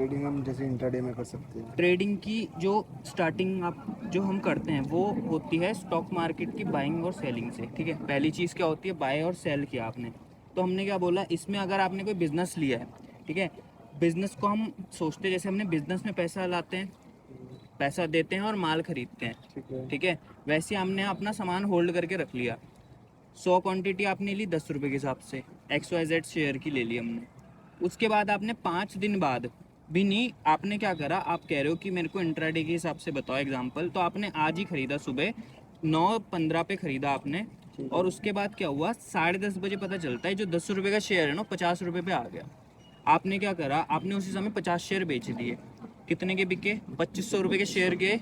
Trading हम जैसे intraday में कर सकते हैं। ट्रेडिंग की जो स्टार्टिंग आप जो हम करते हैं वो होती है स्टॉक मार्केट की बाइंग और सेलिंग से। ठीक है, पहली चीज़ क्या होती है, बाय और सेल किया आपने। तो हमने क्या बोला, इसमें अगर आपने कोई बिज़नेस लिया है, ठीक है, बिज़नेस को हम सोचते हैं जैसे हमने बिज़नेस में पैसा लाते हैं, पैसा देते हैं और माल खरीदते हैं। ठीक है। ठीक है, वैसे हमने अपना सामान होल्ड करके रख लिया। 100 क्वांटिटी आपने ली 10 रुपये के हिसाब से, XYZ शेयर की ले ली हमने। उसके बाद आपने 5 दिन बाद भी नहीं, आपने क्या करा, आप कह रहे हो कि मेरे को इंट्राडे के हिसाब से बताओ एग्जांपल, तो आपने आज ही खरीदा, सुबह 9:15 पे खरीदा आपने। ठीक और है। उसके बाद क्या हुआ, 10:30 बजे पता चलता है जो 10 रुपये का शेयर है ना 50 रुपये पे आ गया। आपने क्या करा, आपने उसी समय 50 शेयर बेच दिए। कितने के बिके, 2500 रुपये के शेयर के।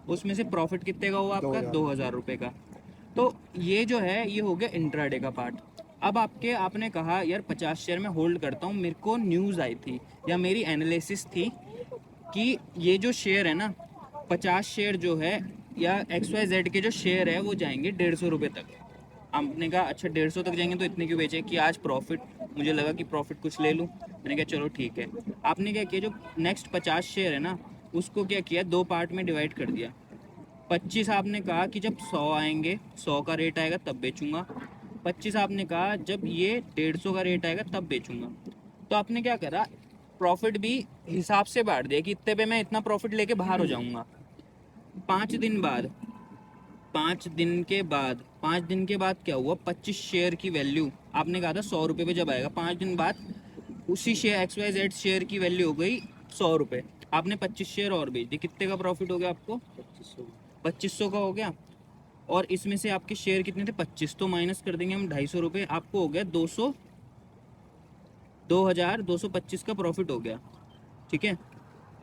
उसमें से प्रॉफिट कितने का हुआ दो आपका, हजार 2000 रुपये का। तो ये जो है ये हो गया इंट्राडे का पार्ट। अब आपने कहा यार 50 शेयर में होल्ड करता हूँ, मेरे को न्यूज़ आई थी या मेरी एनालिसिस थी कि ये जो शेयर है ना, 50 शेयर जो है या XYZ के जो शेयर है वो जाएंगे 150 रुपये तक। आपने कहा अच्छा 150 तक जाएंगे तो इतने क्यों बेचे, कि आज प्रॉफिट, मुझे लगा कि प्रॉफिट कुछ ले लूँ। मैंने कहा चलो ठीक है। आपने क्या किया, जो नेक्स्ट 50 शेयर है ना उसको क्या किया, 2 पार्ट में डिवाइड कर दिया। 25 आपने कहा कि जब 100 आएंगे, 100 का रेट आएगा तब बेचूंगा। 25 आपने कहा जब ये 150 का रेट आएगा तब बेचूंगा। तो आपने क्या करा, प्रॉफिट भी हिसाब से बांट दिया कि इतने पे मैं इतना प्रॉफिट लेके बाहर हो जाऊंगा। 5 दिन बाद, 5 दिन के बाद क्या हुआ, 25 शेयर की वैल्यू, आपने कहा था 100 रुपये पे जब आएगा, 5 दिन बाद उसी शेयर XYZ शेयर की वैल्यू हो गई 100 रुपये। आपने 25 शेयर और बेच दिए, कितने का प्रॉफिट हो गया आपको, 2500। 2500 का हो गया। और इसमें से आपके शेयर कितने थे, 25, तो माइनस कर देंगे हम 250 रुपये, आपको हो गया 2225 का प्रॉफिट हो गया। ठीक है,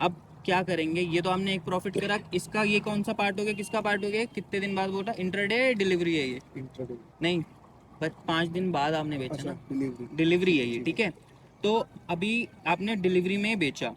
अब क्या करेंगे, ये तो हमने एक प्रॉफिट करा, इसका ये कौन सा पार्ट हो गया, किसका पार्ट हो गया, कितने दिन बाद बोला, इंटरडे डिलीवरी है ये, इंट्राडे। नहीं, पर 5 दिन बाद आपने बेचा अच्छा, ना, डिलीवरी। डिलीवरी ठीक है है, ये। ठीक है। ठीक है, तो अभी आपने डिलीवरी में बेचा।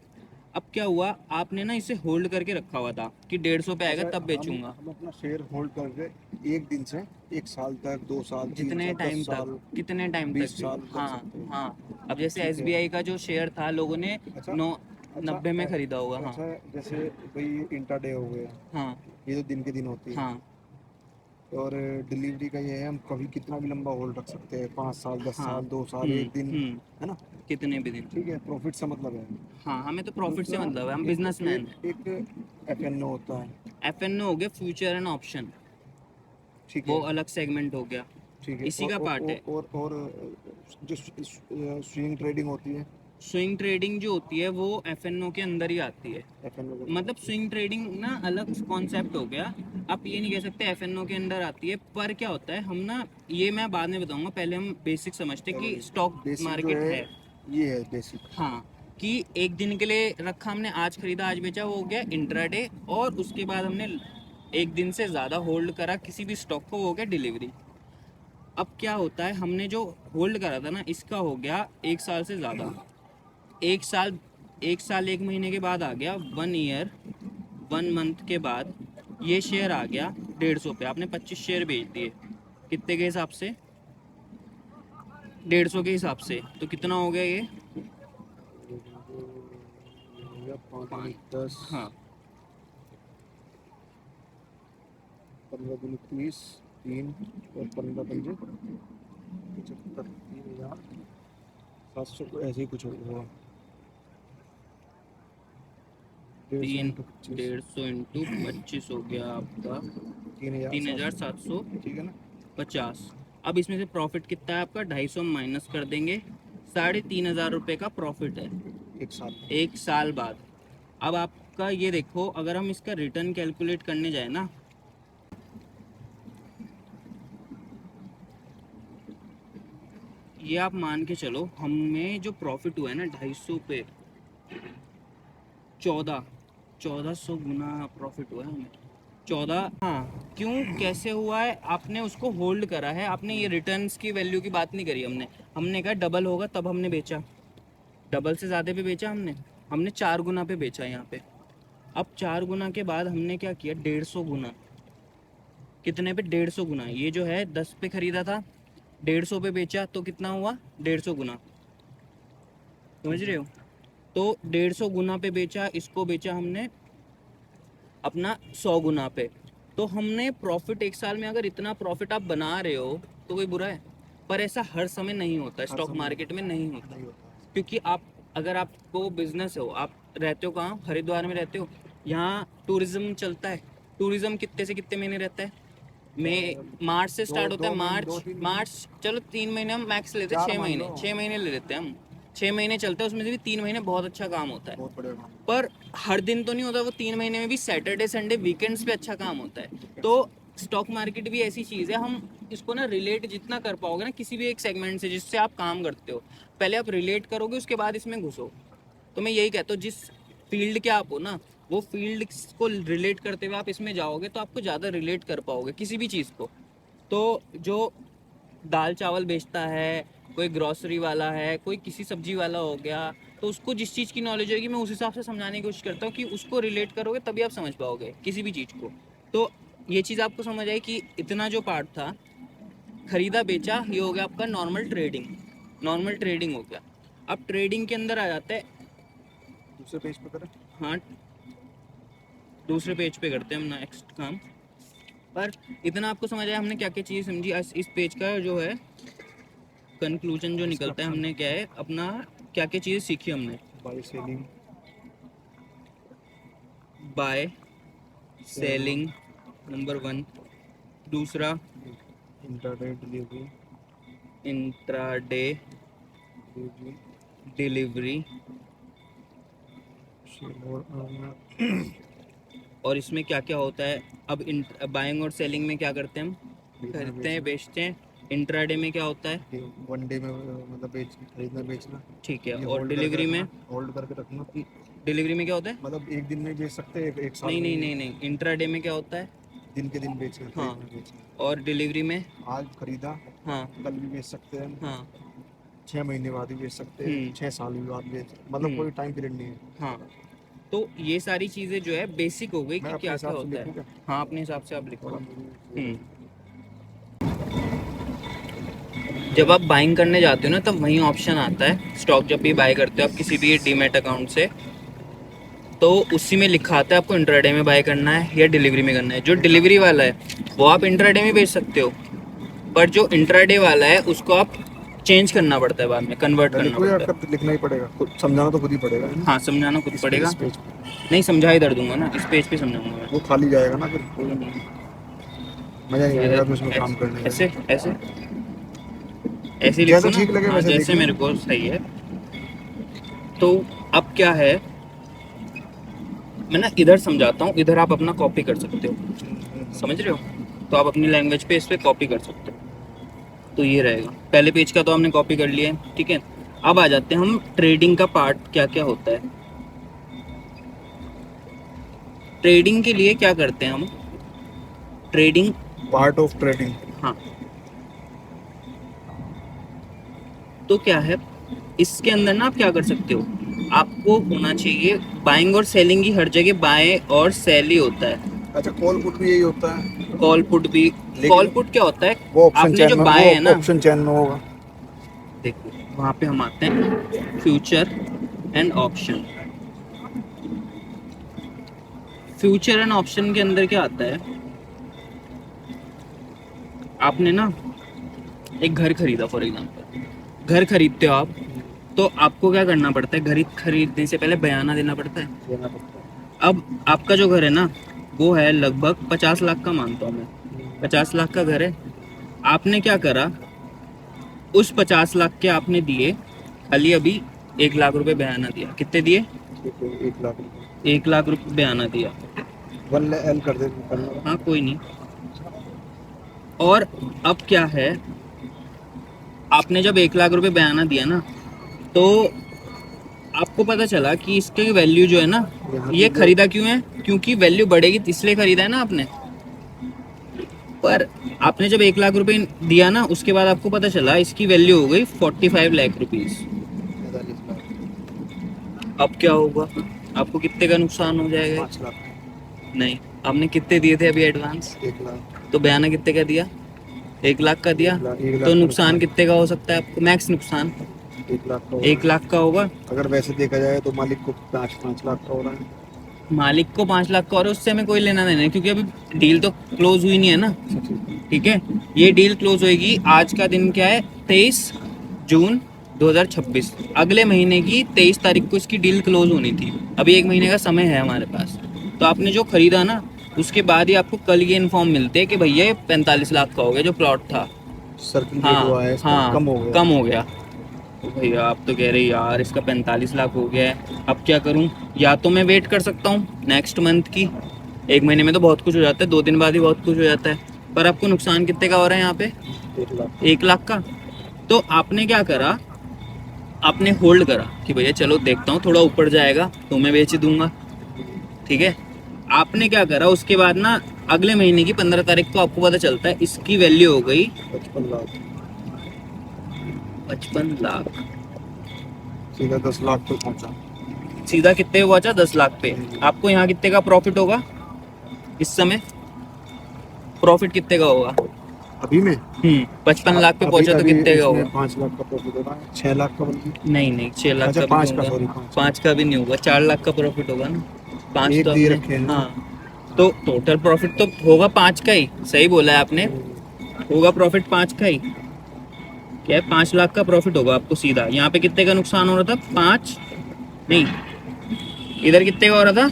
अब क्या हुआ, आपने ना इसे होल्ड करके रखा हुआ था कि 150 पे आएगा अच्छा, तब हम बेचूंगा। हम अपना शेयर होल्ड करके एक दिन से 1 साल तक, 2 साल, 3 साल, जितने टाइम 10 साल, तक, कितने टाइम तक 20 भी, साल रख हाँ सकते हैं। हाँ। अब जैसे ठीक है। SBI का जो शेयर था लोगों ने अच्छा। नौ अच्छा। 90 में खरीदा होगा। हाँ अच्छा, जैसे भाई इंट्राडे हो गया, हाँ ये तो दिन के दिन होती है। हाँ और डिलीवरी का ये है, हम कभी कितना भी लंबा होल्ड रख सकते हैं, 5 साल, दस हाँ। साल 2 साल, एक दिन, है ना। कितने भी दिन। ठीक है, प्रॉफिट से मतलब है। हाँ, हमें तो प्रॉफिट से दूसरा, मतलब है, हम एक बिजनेसमैन हैं। एक एक FNO होता है। FNO हो गया, फ्यूचर एंड ऑप्शन, ठीक वो है। अलग सेगमेंट हो गया, ठीक है। इसी का पार्ट है। और जो स्विंग ट्रेडिंग होती है, स्विंग ट्रेडिंग जो होती है वो FNO के अंदर ही आती है। FNO के मतलब अंदर। स्विंग ट्रेडिंग ना अलग कॉन्सेप्ट हो गया, आप ये नहीं कह सकते FNO के अंदर आती है। पर क्या होता है, हम ना, ये मैं बाद में बताऊंगा, पहले हम बेसिक समझते हैं कि स्टॉक बेसिक जो मार्केट है, है। ये है बेसिक। हाँ, कि एक दिन के लिए रखा हमने, आज खरीदा आज बेचा, वो हो गया इंट्राडे। और उसके बाद हमने एक दिन से ज़्यादा होल्ड करा किसी भी स्टॉक को, वो हो गया डिलीवरी। अब क्या होता है, हमने जो होल्ड करा था ना, इसका हो गया 1 साल से ज़्यादा। 1 साल, 1 साल 1 महीने के बाद आ गया 1 ईयर, 1 मंथ के बाद ये शेयर आ गया 150 पे। आपने 25 शेयर बेच दिए, कितने के हिसाब से, 150 के हिसाब से, तो कितना हो गया ये, ये हो गया 5 पाँच, दूनी 10, हाँ 15 दूनी 30, 3 और 15 पंजे 75, 3700 को ऐसे ही कुछ होगा। 150 तीन, इंटू 25, 150 × 25 हो गया आपका 3700। 3750। ठीक है ना। अब इसमें से प्रॉफिट कितना है आपका, 250 माइनस कर देंगे, 3500 रुपये का प्रॉफिट है 1 साल। 1 साल बाद। अब आपका ये देखो, अगर हम इसका रिटर्न कैलकुलेट करने जाए ना, ये आप मान के चलो, हमें जो प्रॉफिट हुआ है ना 250 पे, 1400 गुना प्रॉफिट हुआ है हमें, 14। हाँ, क्यों, कैसे हुआ है, आपने उसको होल्ड करा है, आपने ये रिटर्न्स की वैल्यू की बात नहीं करी हमने। हमने कहा डबल होगा तब हमने बेचा, डबल से ज़्यादा पे बेचा हमने 4 गुना पे बेचा यहाँ पे। अब 4 गुना के बाद हमने क्या किया, 150 गुना। कितने पे, 150 गुना। ये जो है 10 पे खरीदा था, 150 पे बेचा, तो कितना हुआ, 150 गुना। समझ रहे हो, तो 150 गुना पे बेचा, इसको बेचा हमने अपना 100 गुना पे। तो हमने प्रॉफिट एक साल में, अगर इतना प्रॉफिट आप बना रहे हो तो कोई बुरा है, पर ऐसा हर समय नहीं होता, हर स्टॉक समय मार्केट में नहीं होता। नहीं होता है। क्योंकि आप, अगर आपको बिजनेस हो, आप रहते हो कहाँ, हरिद्वार में रहते हो, यहाँ टूरिज्म चलता है। टूरिज्म कितने से कितने महीने रहता है? मई, मार्च से स्टार्ट होता है, मार्च, चलो 3 महीने हम मैक्स लेते हैं, 6 महीने, 6 महीने ले लेते हैं हम, 6 महीने चलता है, उसमें से भी 3 महीने बहुत अच्छा काम होता है। बहुत बढ़िया काम। पर हर दिन तो नहीं होता, वो 3 महीने में भी सैटरडे संडे वीकेंड्स पे अच्छा काम होता है। तो स्टॉक मार्केट भी ऐसी चीज़ है, हम इसको ना रिलेट जितना कर पाओगे ना किसी भी एक सेगमेंट से जिससे आप काम करते हो, पहले आप रिलेट करोगे, उसके बाद इसमें घुसो। तो मैं यही कहता हूँ, जिस फील्ड के आप हो ना, वो फील्ड को रिलेट करते हुए आप इसमें जाओगे तो आपको ज़्यादा रिलेट कर पाओगे किसी भी चीज़ को। तो जो दाल चावल बेचता है, कोई ग्रॉसरी वाला है, कोई किसी सब्जी वाला हो गया, तो उसको जिस चीज़ की नॉलेज होगी मैं उस हिसाब से समझाने की कोशिश करता हूँ कि उसको रिलेट करोगे तभी आप समझ पाओगे किसी भी चीज़ को। तो ये चीज़ आपको समझ आई कि इतना जो पार्ट था, खरीदा बेचा, ये हो गया आपका नॉर्मल ट्रेडिंग। नॉर्मल ट्रेडिंग हो गया। अब ट्रेडिंग के अंदर आ जाता है, दूसरे पेज पे करें। हाँ दूसरे पेज पे करते हैं हम नेक्स्ट काम। पर इतना आपको समझ आया हमने क्या क्या चीज़ समझी। इस पेज का जो है कंक्लूजन जो निकलता है, हमने क्या है अपना, क्या क्या चीज़ें सीखी हमने। Buy selling, buy selling number 1, दूसरा intraday delivery, intraday delivery, delivery, sell और और इसमें क्या क्या होता है। अब बाइंग और सेलिंग में क्या करते हैं हम, खरीदना खरीदते हैं बेचना। बेचते हैं। इंट्राडे में क्या होता है, वन डे में मतलब खरीदना बेचना। ठीक है। ये और डिलीवरी में, होल्ड करके रखना। डिलीवरी में क्या होता है, मतलब एक दिन में बेच सकते हैं, एक साल नहीं में नहीं भी। नहीं नहीं, इंट्राडे में क्या होता है, दिन के दिन बेचना, हाँ। खरीदना बेचना। और डिलीवरी में, आज खरीदा, हाँ कल भी बेच सकते हैं, हाँ 6 महीने बाद भी बेच सकते हैं, 6 साल भी बाद बेच, मतलब कोई टाइम पीरियड नहीं है। हाँ। तो ये सारी चीज़ें जो है बेसिक हो गई मैं कि अपने क्या क्या हिसाब से होता लिखूँ है। क्या? हाँ अपने हिसाब से आप लिखो। थोड़ा मुझे जब आप बाइंग करने जाते हो ना, तब वही ऑप्शन आता है स्टॉक, जब भी बाय करते हो आप किसी भी डीमैट अकाउंट से, तो उसी में लिखा आता है आपको इंट्राडे में बाय करना है या डिलीवरी में करना है। जो डिलीवरी वाला है वो आप इंट्राडे में बेच सकते हो, पर जो इंट्राडे वाला है उसको आप चेंज करना पड़ता है, बाद में कन्वर्ट मैं करना लिखूँ या पड़ता है। कब लिखना ही पड़ेगा, खुद समझाना तो खुद ही पड़ेगा, है ना? हाँ समझाना खुद पड़ेगा। इस पेज नहीं समझा ही दर दूंगा ना, इस पेज पे समझाऊंगा मैं। वो खाली जाएगा ना, फिर कोई नहीं। मजा नहीं ये आएगा देख, फिर उसमें काम करने में। ऐसे ऐसे ऐसे जैसा लिखो ना, ठीक लगे हाँ वैसे देख जैसे लें। मेरे को सही है। तो अब क्या है, मैं ना इधर समझाता हूँ, इधर आप अपना कॉपी कर सकते हो, समझ रहे हो? तो आप अपनी लैंग्वेज पे इस पे कॉपी कर सकते हो। तो ये रहेगा, पहले पेज का तो हमने कॉपी कर लिया है, ठीक है। अब आ जाते हैं हम ट्रेडिंग का पार्ट क्या क्या होता है। ट्रेडिंग के लिए क्या करते हैं हम, ट्रेडिंग, पार्ट ऑफ ट्रेडिंग। हाँ तो क्या है, इसके अंदर ना आप क्या कर सकते हो, आपको होना चाहिए बाइंग और सेलिंग की, हर जगह बाय और सेल ही होता है। अच्छा, कॉल पुट भी यही होता है? कॉल पुट भी, लेकिन कॉल पुट क्या होता है, वो ऑप्शन आपने चैन जो में, बाय है वो ना, ऑप्शन चैन में होगा। देखो वहाँ पे हम आते हैं future and option. Future and option के अंदर क्या आता है, आपने ना एक घर खरीदा फॉर एग्जांपल, घर खरीदते हो आप, तो आपको क्या करना पड़ता है, घर खरीदने से पहले बयाना देना पड़ता है। देना पड़ता है। अब आपका जो घर है ना, वो है लगभग 50 लाख का, मानता हूँ मैं 50 लाख का घर है। आपने क्या करा, उस 50 लाख के आपने दिए खाली अभी 1 लाख रुपए बयाना दिया। कितने दिए, ठीक है, 1 लाख। 1 लाख रुपए बयाना दिया। 1 L कर दे करना। हाँ कोई नहीं। और अब क्या है, आपने जब 1 लाख रुपए बयाना दिया ना, तो आपको पता चला कि इसकी वैल्यू जो है ना, ये खरीदा क्यों है, क्योंकि वैल्यू बढ़ेगी इसलिए खरीदा है ना आपने। पर आपने जब 1 लाख रुपए दिया ना, उसके बाद आपको पता चला इसकी वैल्यू हो गई 45 लाख रुपीज। 45 लाख। अब क्या होगा, आपको कितने का नुकसान हो जाएगा? 5 लाख। नहीं, आपने कितने दिए थे अभी एडवांस, 1 लाख। तो बयाना कितने का दिया, 1 लाख का दिया। 1 लाख तो का नुकसान कितने का हो सकता है आपको, मैक्स नुकसान 1 लाख का होगा। 1 लाख का होगा। अगर वैसे देखा जाए तो मालिक को 5 लाख का हो रहा है। मालिक को 5 लाख का, और उससे हमें कोई लेना देना है क्योंकि अभी डील तो क्लोज हुई नहीं है ना। ठीक है, ये डील क्लोज होएगी, आज का दिन क्या है, 23 जून 2026, अगले महीने की 23 तारीख को इसकी डील क्लोज होनी थी। अभी 1 महीने का समय है हमारे पास। तो आपने जो खरीदा ना, उसके बाद ही आपको कल ये इन्फॉर्म मिलते हैं कि भैया ये 45 लाख का हो गया जो प्लॉट था। सर्किल रेट हाँ हुआ है इसका, हाँ, कम हो गया। कम हो गया। तो भैया आप तो कह रहे यार इसका 45 लाख हो गया है, अब क्या करूं? या तो मैं वेट कर सकता हूँ नेक्स्ट मंथ की, 1 महीने में तो बहुत कुछ हो जाता है, 2 दिन बाद ही बहुत कुछ हो जाता है। पर आपको नुकसान कितने का हो रहा है यहाँ पे? 1 लाख। 1 लाख का। तो आपने क्या करा, आपने होल्ड करा कि भैया चलो देखता हूँ, थोड़ा ऊपर जाएगा तो मैं बेच दूंगा। ठीक है, आपने क्या करा उसके बाद ना, अगले महीने की 15 तारीख को आपको पता चलता है इसकी वैल्यू हो गई 55 लाख। 55 लाख। सीधा 10 लाख पे पहुंचा। सीधा कितने पे पहुंचा? 10 लाख पे। आपको यहाँ कितने का प्रॉफिट होगा इस समय? प्रॉफिट कितने का होगा? अभी में 55 लाख पे पहुंचा तो कितने का होगा? 5 लाख का प्रॉफिट हो रहा है, 6 लाख का बल्कि। नहीं नहीं, 6 लाख अच्छा, का भी 5 नहीं का, होगा। सॉरी, 5 का भी नहीं होगा, 4 लाख का प्रॉफिट होगा ना। 5 एक तो दिए आपने, रखे हैं। हाँ, तो टोटल प्रॉफिट तो होगा 5 का ही। सही बोला है आपने, होगा प्रॉफिट 5 का ही। क्या है, 5 लाख का प्रॉफिट होगा आपको सीधा। यहाँ पे कितने का नुकसान हो रहा था? 5 नहीं, इधर कितने का हो रहा था?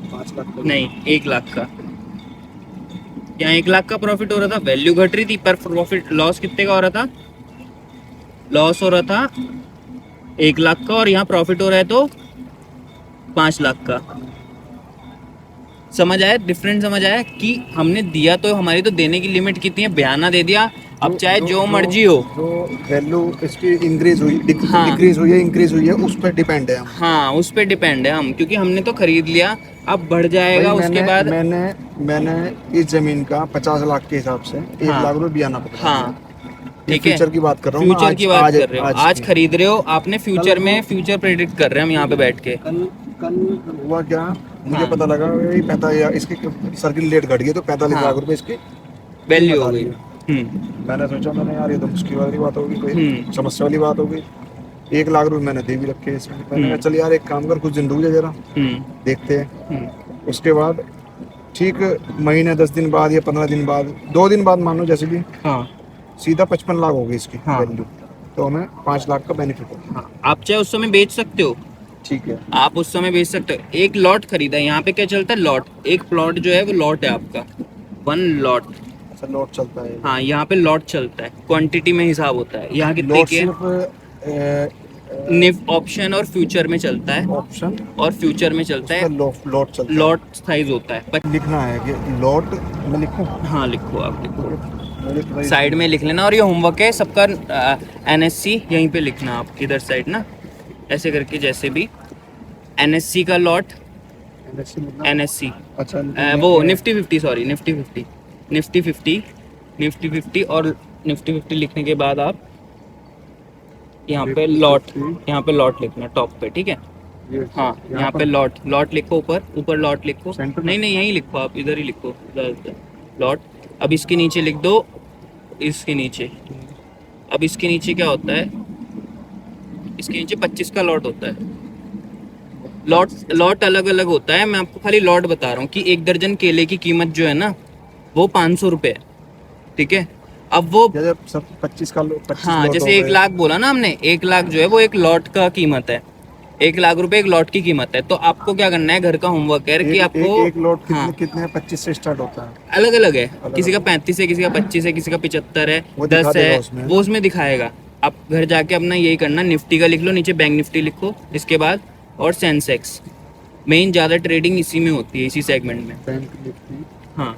5 लाख का। नहीं, 1 लाख का। यहाँ 1 लाख का प्रॉफिट हो रहा था, वैल्यू घट रही थी, पर प्रॉफिट लॉस कितने का हो रहा था? लॉस हो रहा था 1 लाख का, और यहाँ प्रॉफिट हो रहा है तो 5 लाख का। समझ आया डिफरेंट? समझ आया कि हमने दिया तो, हमारी तो देने की लिमिट कितनी है, बयाना दे दिया। अब चाहे जो मर्जी हो। जो वैल्यू इसकी इंक्रीज हुई, हाँ डिक्रीज हुई है, इंक्रीज हुई है, उस पर डिपेंड है हम। हाँ, उस पर डिपेंड है हम, क्योंकि हमने तो खरीद लिया, अब बढ़ भाई जाएगा उसके बाद। मैंने इस जमीन का 50 लाख के हिसाब से 1 लाख रुपए बयाना पकड़ा। हाँ ये ठीक है, फ्यूचर की बात कर रहा हूँ मैं, फ्यूचर की बात कर रहे हो, आज की। खरीद रहे हो आपने, फ्यूचर कल में को- फ्यूचर प्रेडिक्ट कर रहे हैं हम यहाँ पे बैठ के। कल कल हुआ क्या, मुझे हाँ। पता लगा कि 45 इसकी सर्किल रेट घट गई तो 45 हाँ। लाख रुपए इसकी वैल्यू कीमत हो आ गई। रही है। मैंने सोचा, मैंने यार ये तो मुश्किल वाली बात होगी, कोई समस्या वाली बात होगी। 1 लाख रुपए मैंने दे भी रखे हैं इसमें। मैंने कहा चल यार एक काम कर, कुछ दिन रुक जा जरा, देखते हैं। उसके बाद ठीक महीने 10 दिन बाद या 15 दिन बाद, 2 दिन बाद मानो जैसे भी, हाँ सीधा 55 लाख हो गई इसकी हाँ। वैल्यू। तो हमें 5 लाख का बेनिफिट होगा। हाँ, आप चाहे उस समय बेच सकते हो, ठीक है। आप उस समय बेच सकते हो। एक लॉट खरीदा, यहाँ पे क्या चलता है, लॉट। एक प्लॉट जो है वो लॉट है आपका, 1 लॉट। अच्छा, लॉट चलता है। हाँ, यहाँ पे लॉट चलता है, क्वांटिटी में हिसाब होता है। यहाँ कितने लॉट के सिर्फ निफ ऑप्शन और फ्यूचर में चलता है, ऑप्शन और फ्यूचर में चलता है, लॉट चलता है। लॉट साइज होता है। लिखना है कि लॉट मैं लिखूं। हाँ लिखो, आप लिखो, मुझे थोड़ा साइड में लिख लेना। और ये होमवर्क है सबका, एनएससी यहीं पे लिखना आप, इधर साइड ना, ऐसे करके, जैसे भी एनएससी का लॉट, NSE लिखना। एनएससी अच्छा, वो Nifty 50, sorry Nifty 50, Nifty 50, Nifty 50, और निफ्टी 50 लिखने के बाद आप यहाँ पे लॉट, यहाँ पे लॉट लिखना टॉप पे, ठीक है। ये हाँ, यहाँ पे लॉट, लॉट लिखो, ऊपर ऊपर लॉट लिखो। सेंटर में? नहीं नहीं, यहीं लिखो आप, इधर ही लिखो, लॉट। अब इसके नीचे लिख दो, इसके नीचे, अब इसके नीचे क्या होता है, इसके नीचे 25 का लॉट होता है। लॉट अलग अलग होता है, मैं आपको खाली लॉट बता रहा हूँ कि 1 दर्जन केले की कीमत जो है ना, वो 500 रुपये है, ठीक है। अब वो, जब सब 25 का 25 हाँ, लॉट जैसे हो 1 गए। लाख बोला ना हमने, 1 लाख जो है वो एक लॉट का कीमत है, 1 लाख रुपए एक लॉट की कीमत है। तो आपको क्या करना है, घर का होमवर्क है कि आपको, एक लॉट हाँ, कितने 25 से स्टार्ट होता है? अलग अलग है, अलग किसी का अलग। 35 है, किसी का 25 है, किसी का 75 है, वो दिखा 10 देगा है, उसमें। वो उसमें दिखाएगा। आप घर जाके अपना यही करना, निफ्टी का लिख लो नीचे, बैंक निफ्टी लिखो इसके बाद, और सेंसेक्स। मेन ज़्यादा ट्रेडिंग इसी में होती है, इसी सेगमेंट में। बैंक निफ्टी, हाँ,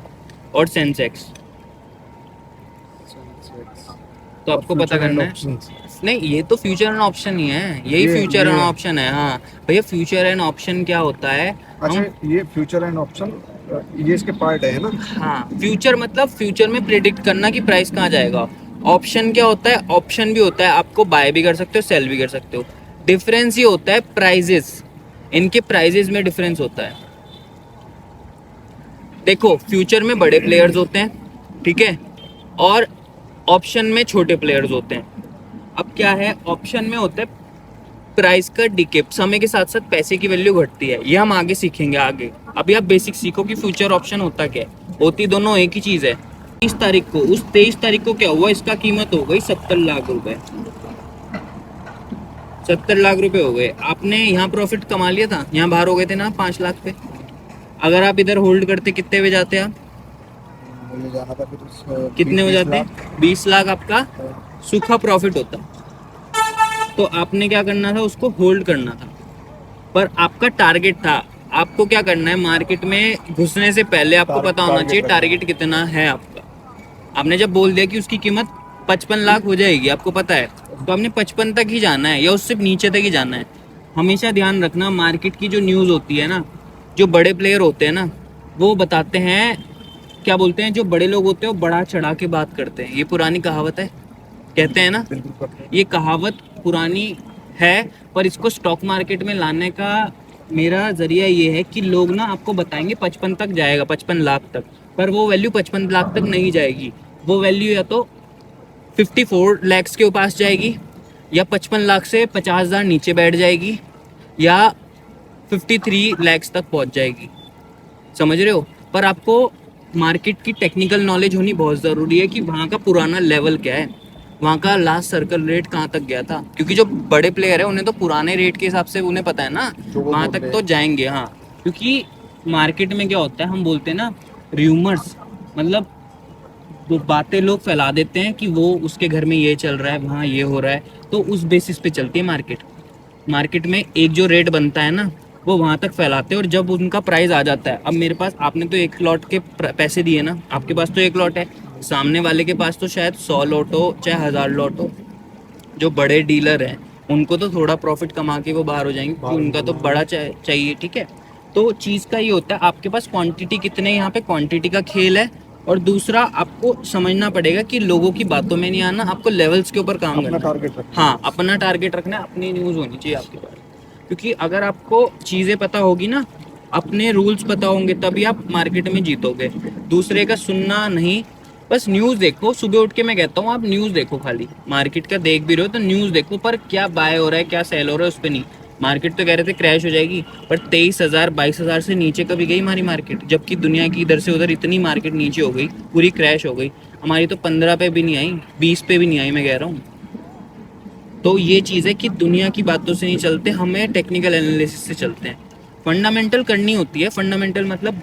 और सेंसेक्स, तो आपको पता करना है। ऑप्शंस। नहीं, ये तो फ्यूचर एंड ऑप्शन ही है, यही फ्यूचर एंड ऑप्शन है। हाँ भैया, फ्यूचर एंड ऑप्शन क्या होता है? अच्छा, ये फ्यूचर एंड ऑप्शन, ये इसके पार्ट है ना? हाँ, फ्यूचर मतलब फ्यूचर में प्रिडिक्ट करना कि प्राइस कहाँ जाएगा। ऑप्शन क्या होता है? ऑप्शन भी होता है, आपको बाय भी कर सकते हो, सेल भी कर सकते हो। डिफरेंस ये होता है प्राइजेस, इनके प्राइजेस में डिफरेंस होता है। देखो, फ्यूचर में बड़े प्लेयर्स होते हैं, ठीक है, और ऑप्शन में छोटे प्लेयर्स होते हैं। अब क्या है, ऑप्शन में होता है प्राइस का डीके, समय के साथ साथ पैसे की वैल्यू घटती है, ये हम आगे सीखेंगे आगे। अभी आप बेसिक सीखो कि फ्यूचर ऑप्शन होता क्या है। होती दोनों एक ही चीज़ है। 23 तारीख को, उस 23 तारीख को क्या हुआ, इसका कीमत हो गई 70 लाख रुपए। 70 लाख रुपए हो गए। आपने यहाँ प्रॉफिट कमा लिया था, यहाँ बाहर हो गए थे ना 5 लाख पे। अगर आप इधर होल्ड करते कितने पे जाते आप, मुझे जाना था फिर कितने हो 20 जाते? लाख। 20 लाख आपका सूखा प्रॉफिट होता। तो आपने क्या करना था, उसको होल्ड करना था। पर आपका टारगेट था, आपको क्या करना है, मार्केट में घुसने से पहले आपको पता होना चाहिए टारगेट कितना है आपका। आपने जब बोल दिया कि उसकी कीमत 55 लाख हो जाएगी, आपको पता है, तो आपने 55 तक ही जाना है या उससे नीचे तक ही जाना है। हमेशा ध्यान रखना, मार्केट की जो न्यूज़ होती है ना, जो बड़े प्लेयर होते हैं ना, वो बताते हैं, क्या बोलते हैं, जो बड़े लोग होते हैं वो बड़ा चढ़ा के बात करते हैं। ये पुरानी कहावत है, कहते हैं ना, ये कहावत पुरानी है। पर इसको स्टॉक मार्केट में लाने का मेरा जरिया ये है कि लोग ना आपको बताएंगे 55 तक जाएगा, 55 लाख तक, पर वो वैल्यू 55 लाख तक नहीं जाएगी। वो वैल्यू या तो 54 लैक्स के पास जाएगी, या 55 लाख से 50,000 नीचे बैठ जाएगी, या 53 लैक्स तक पहुंच जाएगी। समझ रहे हो? पर आपको मार्केट की टेक्निकल नॉलेज होनी बहुत ज़रूरी है कि वहाँ का पुराना लेवल क्या है, वहाँ का लास्ट सर्कल रेट कहाँ तक गया था। क्योंकि जो बड़े प्लेयर है उन्हें तो पुराने रेट के हिसाब से उन्हें पता है ना, वहाँ तक तो जाएंगे। हाँ, क्योंकि मार्केट में क्या होता है, हम बोलते हैं ना र्यूमर्स, मतलब वो बातें लोग फैला देते हैं कि वो उसके घर में ये चल रहा है, वहाँ ये हो रहा है, तो उस बेसिस पे चलती है मार्केट। मार्केट में एक जो रेट बनता है ना, वो वहाँ तक फैलाते हैं, और जब उनका प्राइस आ जाता है, अब मेरे पास, आपने तो एक लॉट के पैसे दिए ना, आपके पास तो एक लॉट है, सामने वाले के पास तो शायद 100 लॉट हो चाहे 1000 लॉट हो। जो बड़े डीलर हैं उनको तो थोड़ा प्रॉफिट कमा के वो बाहर हो जाएंगे, क्योंकि उनका तो बड़ा चाहिए, ठीक है। तो चीज़ का ये होता है, आपके पास क्वांटिटी कितने, यहाँ पे क्वांटिटी का खेल है। और दूसरा, आपको समझना पड़ेगा कि लोगों की बातों में नहीं आना, आपको लेवल्स के ऊपर काम करना है। हाँ, अपना टारगेट रखना है, अपनी न्यूज़ होनी चाहिए आपके पास। क्योंकि अगर आपको चीज़ें पता होगी ना, अपने रूल्स पता होंगे, तभी आप मार्केट में जीतोगे। दूसरे का सुनना नहीं, बस न्यूज़ देखो। सुबह उठ के मैं कहता हूँ आप न्यूज़ देखो, खाली मार्केट का देख भी रहे हो तो न्यूज़ देखो, पर क्या बाय हो रहा है, क्या सेल हो रहा है, उस पर नहीं। मार्केट तो कह रहे थे क्रैश हो जाएगी, पर 23,000 22,000 से नीचे कभी गई हमारी मार्केट, जबकि दुनिया की इधर से उधर इतनी मार्केट नीचे हो गई, पूरी क्रैश हो गई। हमारी तो 15 पे भी नहीं आई, 20 पे भी नहीं आई, मैं कह रहा हूँ। तो ये चीज़ है कि दुनिया की बातों से नहीं चलते, हमें टेक्निकल एनालिसिस से चलते हैं। फंडामेंटल करनी होती है। फंडामेंटल मतलब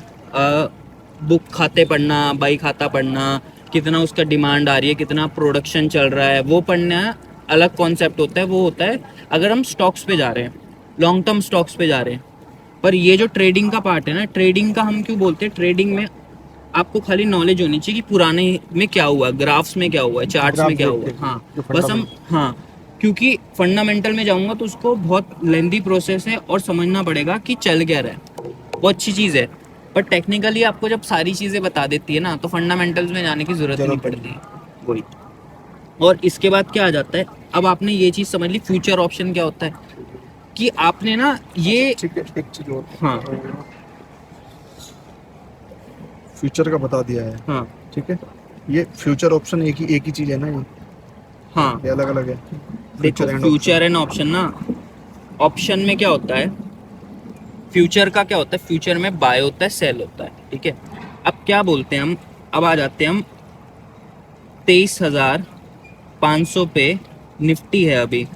बुक खाते पढ़ना, बाई खाता पढ़ना, कितना उसका डिमांड आ रही है, कितना प्रोडक्शन चल रहा है, वो पढ़ना अलग कॉन्सेप्ट होता है। वो होता है अगर हम स्टॉक्स पे जा रहे हैं, लॉन्ग टर्म स्टॉक्स पे जा रहे हैं। पर ये जो ट्रेडिंग का पार्ट है ना, ट्रेडिंग का हम क्यों बोलते हैं, ट्रेडिंग में आपको खाली नॉलेज होनी चाहिए कि पुराने में क्या हुआ, ग्राफ्स में क्या हुआ, चार्ट्स में क्या हुआ। हाँ, बस हम, हाँ, क्योंकि फंडामेंटल में जाऊंगा तो उसको बहुत लेंदी प्रोसेस है और समझना पड़ेगा कि चल क्या रहा है। वो अच्छी चीज़ है, पर टेक्निकली आपको जब सारी चीज़ें बता देती है ना, तो फंडामेंटल्स में जाने की जरूरत नहीं पड़ती। वही। और इसके बाद क्या आ जाता है, अब आपने ये चीज़ समझ ली, फ्यूचर ऑप्शन क्या होता है, कि आपने ना ये, एक चीज और, हाँ फ्यूचर का बता दिया है, हाँ ठीक है। ये फ्यूचर ऑप्शन एक ही चीज है ना, हाँ, ये अलग अलग है। देखो फ्यूचर एंड ऑप्शन ना, ऑप्शन में क्या होता है, फ्यूचर का क्या होता है, फ्यूचर में बाय होता है, सेल होता है, ठीक है। अब क्या बोलते हैं हम, अब आ जाते हैं हम 23,500 पे निफ्टी है अभी।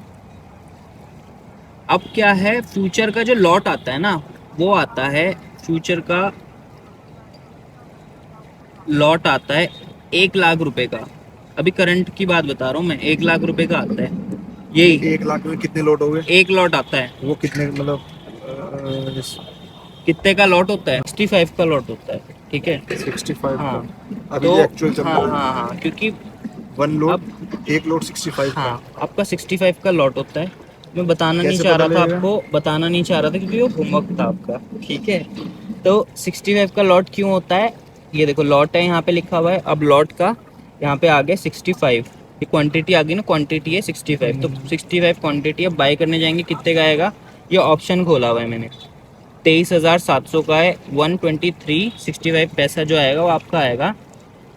अब क्या है, फ्यूचर का जो लॉट आता है ना, वो आता है, फ्यूचर का लॉट आता है 1 लाख रुपए का। अभी करंट की बात बता रहा हूँ मैं, 1 लाख रुपए का आता है यही। 1 लाख में कितने लॉट हो गए? एक लॉट आता है। वो कितने मतलब कितने का लॉट होता है? 65 का लॉट होता है, ठीक है। 65 हाँ, का अभी तो एक्चुअल चल हाँ रहा है। हाँ हाँ, क्योंकि वन लोड, अब, एक लोड 65 का। हाँ, आपका 65 का लॉट होता है। मैं बताना नहीं कैसे चाह पता रहा था लगेगा? आपको, बताना नहीं चाह रहा था क्योंकि वो होमवर्क था आपका, ठीक है। तो 65 का लॉट क्यों होता है, ये देखो लॉट है, यहाँ पे लिखा हुआ है। अब लॉट का यहाँ पे आ गया 65, ये क्वांटिटी आ गई ना, क्वांटिटी है 65, तो 65 क्वांटिटी। अब बाय करने जाएंगे, कितने का आएगा, ये ऑप्शन खोला हुआ है मैंने, 23,700 का है। 123.65 पैसा जो आएगा वो आपका आएगा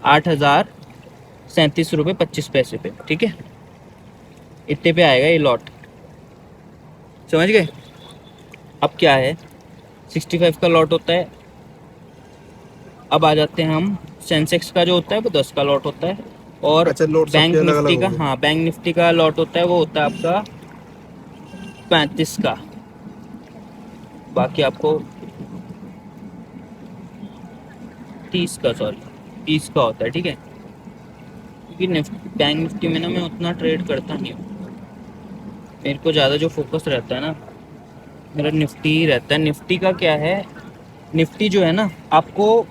8,037 रुपये 25 पैसे पे, ठीक है। इतने पे आएगा ये लॉट, समझ गए। अब क्या है, 65 का लॉट होता है। अब आ जाते हैं हम, सेंसेक्स का जो होता है वो 10 का लॉट होता है, और अच्छा, लोड सबके बैंक अलग अलग निफ्टी हो का, गए। हाँ बैंक निफ्टी का लॉट होता है वो होता है आपका 35 का। बाकी आपको 30 का, सॉरी 30 का होता है, ठीक है। क्योंकि बैंक निफ्टी में ना मैं उतना ट्रेड करता नहीं हूँ, मेरे को ज़्यादा जो फोकस रहता है ना मेरा निफ्टी ही रहता है। निफ्टी का क्या है, निफ्टी जो है ना आपको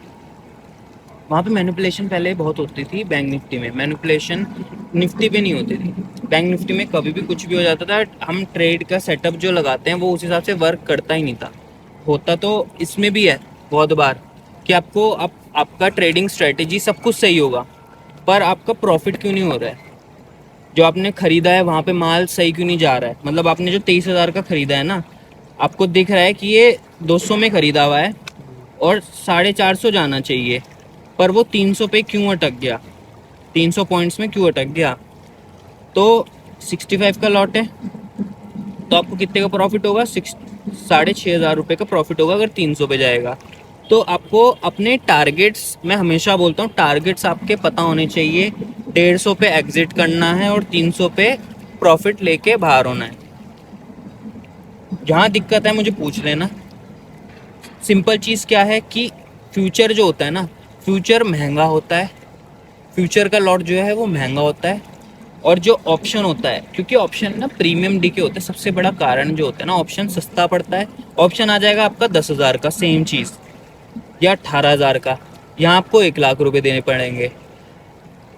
वहाँ पे मैनिपुलेशन पहले बहुत होती थी, बैंक निफ्टी में मैनिपुलेशन निफ्टी पे नहीं होती थी। बैंक निफ्टी में कभी भी कुछ भी हो जाता था, हम ट्रेड का सेटअप जो लगाते हैं वो उस हिसाब से वर्क करता ही नहीं था। होता तो इसमें भी है बहुत बार कि आपको आपका ट्रेडिंग स्ट्रेटेजी सब कुछ सही होगा, पर आपका प्रॉफिट क्यों नहीं हो रहा है। जो आपने ख़रीदा है वहाँ पे माल सही क्यों नहीं जा रहा है, मतलब आपने जो 23,000 का ख़रीदा है ना, आपको दिख रहा है कि ये 200 में ख़रीदा हुआ है और 450 जाना चाहिए, पर वो 300 पे क्यों अटक गया, 300 पॉइंट्स में क्यों अटक गया। तो 65 का लॉट है, तो आपको कितने का प्रॉफिट होगा, 6,500 रुपये का प्रॉफिट होगा अगर 300 पे जाएगा। तो आपको अपने टारगेट्स, मैं हमेशा बोलता हूँ टारगेट्स आपके पता होने चाहिए। 150 पे एग्जिट करना है और 300 पे प्रॉफिट लेके बाहर होना है। जहाँ दिक्कत है मुझे पूछ लेना। सिंपल चीज़ क्या है कि फ्यूचर जो होता है ना, फ्यूचर महंगा होता है, फ्यूचर का लॉट जो है वो महंगा होता है। और जो ऑप्शन होता है, क्योंकि ऑप्शन ना प्रीमियम डीके होता है, सबसे बड़ा कारण जो होता है ना, ऑप्शन सस्ता पड़ता है। ऑप्शन आ जाएगा आपका 10,000 का सेम चीज़, या 18,000 का, यहाँ आपको 1 लाख रुपए देने पड़ेंगे।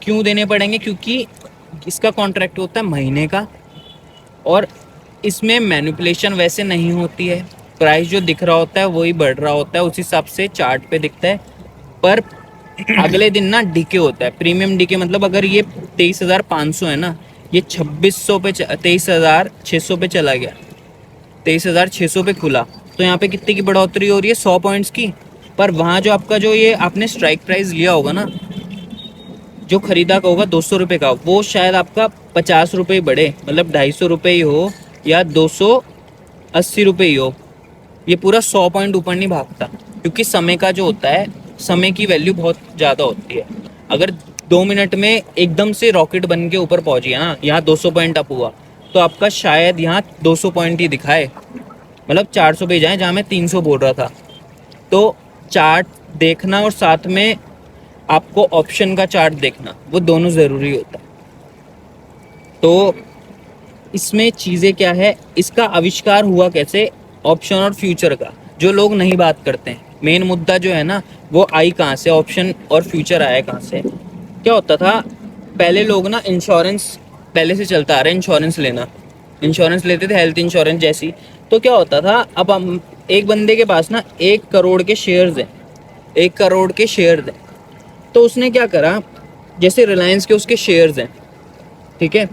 क्यों देने पड़ेंगे, क्योंकि इसका कॉन्ट्रैक्ट होता है महीने का, और इसमें मैनिपुलेशन वैसे नहीं होती है। प्राइस जो दिख रहा होता है वही बढ़ रहा होता है, उस हिसाब से चार्ट पे दिखता है। पर अगले दिन ना डीके होता है, प्रीमियम डीके, मतलब अगर ये 23,500 है ना, ये 2600 पे 23,600 पे चला गया, 23,600 पे खुला, तो यहाँ पे कितने की बढ़ोतरी हो रही है, 100 पॉइंट्स की। पर वहाँ जो आपका जो ये आपने स्ट्राइक प्राइस लिया होगा ना, जो खरीदा का होगा 200 रुपये का, वो शायद आपका 50 रुपये बढ़े, मतलब 250 रुपये ही हो या 280 रुपये ही हो। ये पूरा 100 पॉइंट ऊपर नहीं भागता, क्योंकि समय का जो होता है, समय की वैल्यू बहुत ज़्यादा होती है। अगर 2 मिनट में एकदम से रॉकेट बन के ऊपर पहुंच गया ना, यहाँ 200 पॉइंट अप हुआ, तो आपका शायद यहाँ 200 पॉइंट ही दिखाए, मतलब 400 पे जाए जहाँ मैं 300 बोल रहा था। तो चार्ट देखना और साथ में आपको ऑप्शन का चार्ट देखना, वो दोनों ज़रूरी होता है। तो इसमें चीज़ें क्या है, इसका आविष्कार हुआ कैसे, ऑप्शन और फ्यूचर का, जो लोग नहीं बात करते हैं। मेन मुद्दा जो है ना, वो आई कहाँ से, ऑप्शन और फ्यूचर आया कहाँ से। क्या होता था पहले, लोग ना इंश्योरेंस पहले से चलता आ रहा है, इंश्योरेंस लेना, इंश्योरेंस लेते थे, हेल्थ इंश्योरेंस जैसी। तो क्या होता था, अब हम एक बंदे के पास ना 1 करोड़ के शेयर्स हैं, 1 करोड़ के शेयर्स हैं। तो उसने क्या करा, जैसे रिलायंस के उसके शेयर्स हैं, ठीक है,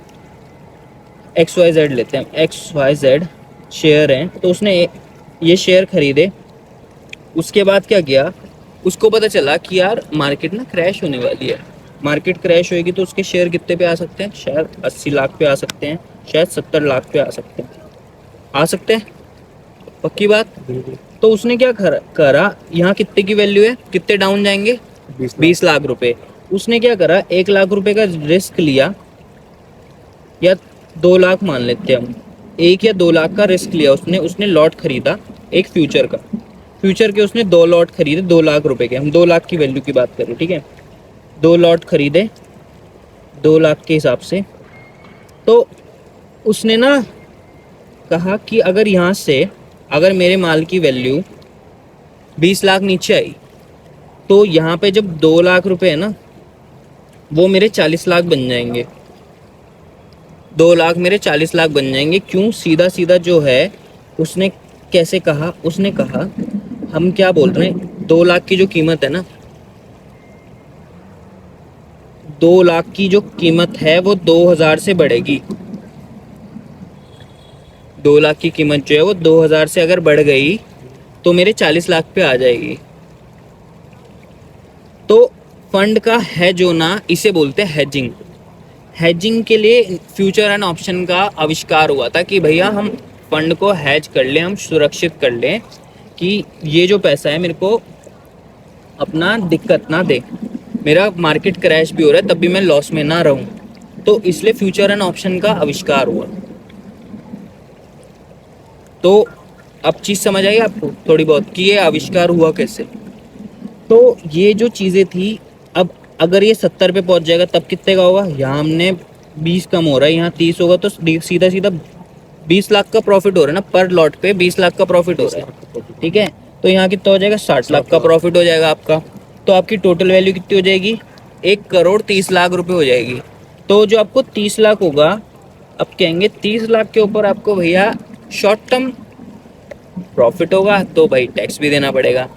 XYZ लेते हैं, XYZ शेयर हैं, तो उसने ये शेयर खरीदे। उसके बाद क्या किया, उसको पता चला कि यार मार्केट ना क्रैश होने वाली है, मार्केट क्रैश होएगी तो उसके शेयर कितने पे आ सकते हैं, शायद 80 लाख पे आ सकते हैं, शायद 70 लाख पे आ सकते हैं, आ सकते हैं, पक्की बात। तो उसने क्या करा, यहाँ कितने की वैल्यू है, कितने डाउन जाएंगे, 20 लाख रुपए। उसने क्या करा, 1 लाख रुपए का रिस्क लिया, या 2 लाख मान लेते हैं हम, 1 या 2 लाख का रिस्क लिया उसने। उसने लॉट खरीदा एक फ्यूचर का, फ्यूचर के उसने 2 लॉट खरीदे 2 लाख रुपए के, हम 2 लाख की वैल्यू की बात करें, ठीक है। 2 लॉट खरीदे 2 लाख के हिसाब से। तो उसने ना कहा कि अगर यहाँ से, अगर मेरे माल की वैल्यू 20 लाख नीचे आई, तो यहाँ पे जब 2 लाख रुपए है ना, वो मेरे 40 लाख बन जाएंगे, 2 लाख मेरे 40 लाख बन जाएंगे। क्यों, सीधा सीधा जो है, उसने कैसे कहा, उसने कहा हम क्या बोल रहे हैं, 2 लाख की जो कीमत है ना, 2 लाख की जो कीमत है वो 2,000 से बढ़ेगी। 2 लाख की कीमत जो है वो 2,000 से अगर बढ़ गई तो मेरे 40 लाख पे आ जाएगी। तो फंड का हेज होना, इसे बोलते हैं हेजिंग। हेजिंग के लिए फ्यूचर एंड ऑप्शन का आविष्कार हुआ था कि भैया हम फंड को हैज कर लें, हम सुरक्षित कर लें कि ये जो पैसा है मेरे को अपना दिक्कत ना दे, मेरा मार्केट क्रैश भी हो रहा है तब भी मैं लॉस में ना रहूं, तो इसलिए फ्यूचर एंड ऑप्शन का आविष्कार हुआ। तो अब चीज़ समझ आई आपको थोड़ी बहुत कि ये आविष्कार हुआ कैसे। तो ये जो चीज़ें थी, अब अगर ये 70 पे पहुंच जाएगा तब कितने का होगा, यहाँ हमने 20 कम हो रहा है, यहाँ 30 होगा तो सीधा सीधा 20 लाख का प्रॉफिट हो रहा है ना, पर लॉट पे 20 लाख का प्रॉफिट हो रहा है, ठीक है। तो यहाँ कितना हो जाएगा, 60 लाख का प्रॉफिट हो जाएगा आपका। तो आपकी टोटल वैल्यू कितनी हो जाएगी, 1,30,00,000 रुपये हो जाएगी। तो जो आपको 30 लाख होगा, अब कहेंगे 30 लाख के ऊपर आपको भैया शॉर्ट टर्म प्रॉफिट होगा तो भाई टैक्स भी देना पड़ेगा।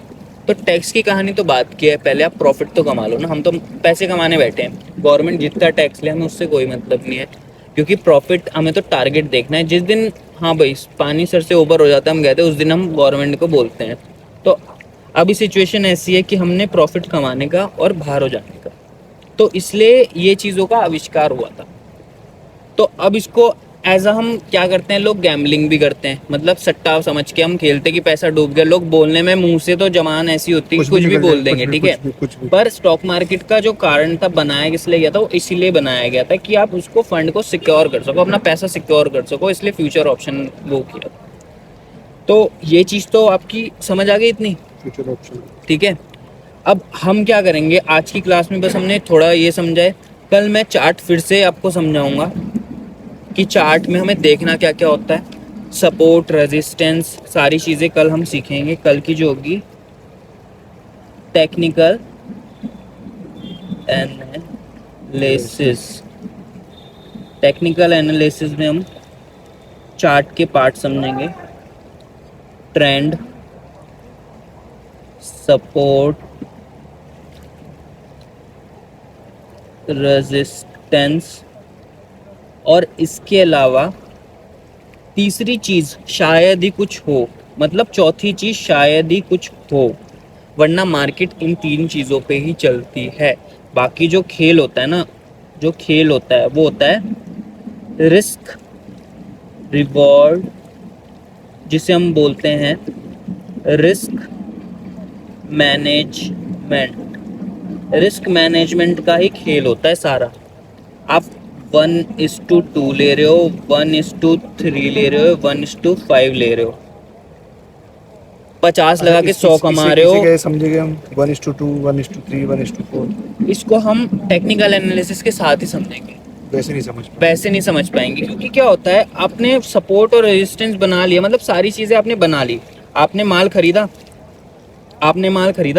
तो टैक्स की कहानी तो बात की है, पहले आप प्रॉफिट तो कमा लो ना, हम तो पैसे कमाने बैठे हैं, गवर्नमेंट जितना टैक्स ले हमें उससे कोई मतलब नहीं है, क्योंकि प्रॉफिट हमें तो टारगेट देखना है। जिस दिन हाँ भाई पानी सर से ऊपर हो जाता है हम कहते हैं, उस दिन हम गवर्नमेंट को बोलते हैं। तो अभी सिचुएशन ऐसी है कि हमने प्रॉफिट कमाने का और बाहर हो जाने का, तो इसलिए ये चीज़ों का आविष्कार हुआ था। तो अब इसको एज हम क्या करते हैं, लोग गैम्बलिंग भी करते हैं, मतलब सट्टा समझ के हम खेलते कि पैसा डूब गया। लोग बोलने में मुंह से तो जबान ऐसी होती है कुछ भी बोल देंगे, ठीक है। पर स्टॉक मार्केट का जो कारण था, बनाया किस लिए गया था, वो इसीलिए बनाया गया था कि आप उसको फंड को सिक्योर कर सको, अपना पैसा सिक्योर कर सको, इसलिए फ्यूचर ऑप्शन वो किया। तो ये चीज़ तो आपकी समझ आ गई इतनी, फ्यूचर ऑप्शन, ठीक है। अब हम क्या करेंगे आज की क्लास में, बस हमने थोड़ा ये समझा है, कल मैं चार्ट फिर से आपको समझाऊंगा कि चार्ट में हमें देखना क्या क्या होता है, सपोर्ट, रेजिस्टेंस, सारी चीज़ें कल हम सीखेंगे। कल की जो होगी टेक्निकल एनालिसिस, टेक्निकल एनालिसिस में हम चार्ट के पार्ट समझेंगे, ट्रेंड, सपोर्ट, रेजिस्टेंस, और इसके अलावा तीसरी चीज़ शायद ही कुछ हो, मतलब चौथी चीज़ शायद ही कुछ हो, वरना मार्केट इन तीन चीज़ों पे ही चलती है। बाकी जो खेल होता है ना, जो खेल होता है वो होता है रिस्क रिवॉर्ड, जिसे हम बोलते हैं रिस्क मैनेजमेंट। रिस्क मैनेजमेंट का ही खेल होता है सारा। आप 1:2 ले रहे हो, 1:3 ले रहे हो, 1:5 ले रहे हो, 50 लगा के 100 कमा रहे हो, समझेंगे हम 1:2, 1:3, 1:4। इसको हम टेक्निकल एनालिसिस के साथ ही समझेंगे, वैसे नहीं समझ पाएंगे। क्योंकि क्या होता है, आपने सपोर्ट और रेजिस्टेंस बना लिया, मतलब सारी चीज़ें आपने बना ली। आपने माल खरीदा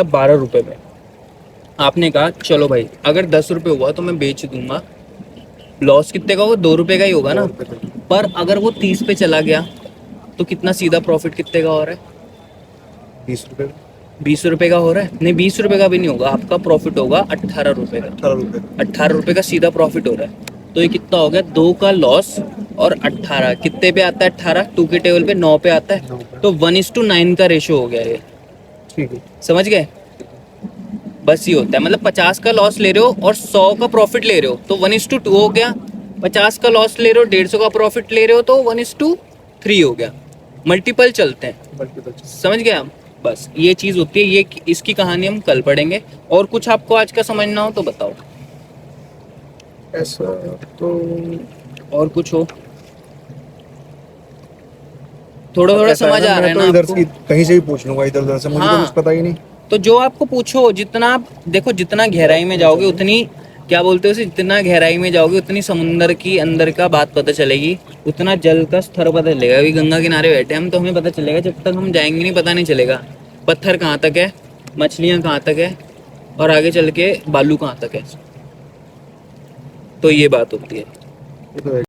12 रुपये में, आपने कहा चलो भाई अगर 10 रुपये हुआ तो मैं बेच दूंगा, लॉस कितने का होगा, 2 रुपये का ही होगा ना। पर अगर वो 30 पे चला गया तो कितना सीधा प्रॉफिट कितने का हो रहा है, 20 रुपए, 20 रुपये का हो रहा है। नहीं 20 रुपये का भी नहीं होगा, आपका प्रॉफिट होगा 18 रुपये का, 18 रुपये का सीधा प्रॉफिट हो रहा है। तो ये कितना हो गया, 2 का लॉस और 18 कितने पे आता है, 18 2 के टेबल पे 9 पे आता है, तो 1:9 का रेशो हो गया ये, ठीक है, समझ गए। बस ये होता है, मतलब 50 का लॉस ले रहे हो और 100 का प्रॉफिट ले रहे हो तो 1:2 हो गया, 50 का लॉस ले रहे हो 150 का प्रॉफिट ले रहे हो तो 1:3 हो गया। मल्टीपल चलते हैं, समझ गए आप। बस ये चीज़ होती है, ये इसकी कहानी हम कल पढ़ेंगे। और कुछ आपको आज का समझना हो तो बताओ। ऐसा तो और कुछ हो, थोड़ा थोड़ा समझ आ रहा है ना इधर आपको? से कहीं से भी पूछ लूंगा, इधर उधर से मुझे तो हाँ। कुछ पता ही नहीं। तो जो आपको पूछो, जितना आप देखो, जितना गहराई में जाओगे उतनी, क्या बोलते हो उसे, जितना गहराई में जाओगे उतनी समुंदर की अंदर का बात पता चलेगी, उतना जल का स्तर पता चलेगा। अभी गंगा किनारे बैठे हम तो हमें पता चलेगा, जब तक हम जाएंगे नहीं पता नहीं चलेगा पत्थर कहाँ तक है, मछलियाँ कहाँ तक है, और आगे चल के बालू कहाँ तक है। तो ये बात होती है।